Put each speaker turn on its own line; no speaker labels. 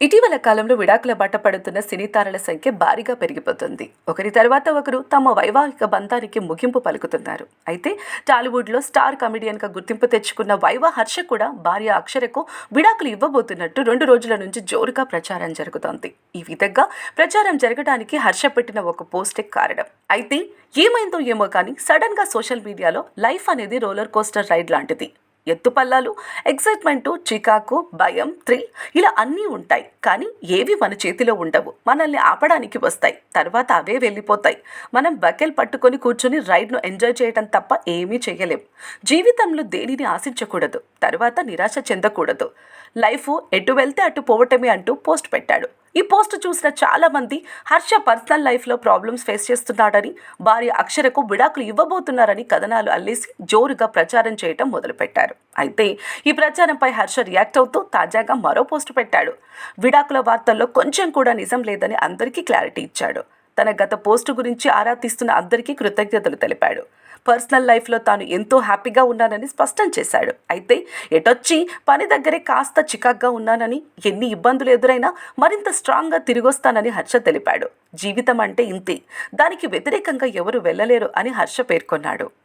ఇటీవల కాలంలో విడాకుల బాట పడుతున్న సినీ తారల సంఖ్య భారీగా పెరిగిపోతుంది. ఒకరి తర్వాత ఒకరు తమ వైవాహిక బంధానికి ముగింపు పలుకుతున్నారు. అయితే టాలీవుడ్లో స్టార్ కమెడియన్గా గుర్తింపు తెచ్చుకున్న వైవా హర్ష కూడా భార్య అక్షరకు విడాకులు ఇవ్వబోతున్నట్టు 2 రోజుల నుంచి జోరుగా ప్రచారం జరుగుతోంది. ఈ విధంగా ప్రచారం జరగడానికి హర్ష పెట్టిన ఒక పోస్టే కారణం. అయితే ఏమైందో ఏమో కానీ సడన్ గా సోషల్ మీడియాలో లైఫ్ అనేది రోలర్ కోస్టర్ రైడ్ లాంటిది. ఎత్తుపల్లాలు, ఎక్సైట్మెంటు, చికాకు, భయం, థ్రిల్ ఇలా అన్నీ ఉంటాయి. కానీ ఏవి మన చేతిలో ఉండవు. మనల్ని ఆపడానికి వస్తాయి. తర్వాత అవే వెళ్ళిపోతాయి. మనం బకెల్ పట్టుకొని కూర్చొని రైడ్ను ఎంజాయ్ చేయడం తప్ప ఏమీ చేయలేం. జీవితంలో దేనిని ఆశించకూడదు. తర్వాత నిరాశ చెందకూడదు. లైఫ్ ఎటు వెళ్తే అటు పోవటమే అంటూ పోస్ట్ పెట్టాడు. ఈ పోస్ట్ చూసిన చాలా మంది హర్ష పర్సనల్ లైఫ్లో ప్రాబ్లమ్స్ ఫేస్ చేస్తున్నాడని, భార్య అక్షరకు విడాకులు ఇవ్వబోతున్నారని కథనాలు అల్లేసి జోరుగా ప్రచారం చేయటం మొదలుపెట్టారు. అయితే ఈ ప్రచారంపై హర్ష రియాక్ట్ అవుతూ తాజాగా మరో పోస్ట్ పెట్టాడు. విడాకుల వార్తల్లో కొంచెం కూడా నిజం లేదని అందరికీ క్లారిటీ ఇచ్చాడు. తన గత పోస్టు గురించి ఆరా తీస్తున్న అందరికీ కృతజ్ఞతలు తెలిపాడు. పర్సనల్ లైఫ్లో తాను ఎంతో హ్యాపీగా ఉన్నానని స్పష్టం చేశాడు. అయితే ఎటొచ్చి పని దగ్గరే కాస్త చికాగ్గా ఉన్నానని, ఎన్ని ఇబ్బందులు ఎదురైనా మరింత స్ట్రాంగ్గా తిరిగొస్తానని హర్ష తెలిపాడు. జీవితం అంటే ఇంతే, దానికి వ్యతిరేకంగా ఎవరు వెళ్ళలేరు అని హర్ష పేర్కొన్నాడు.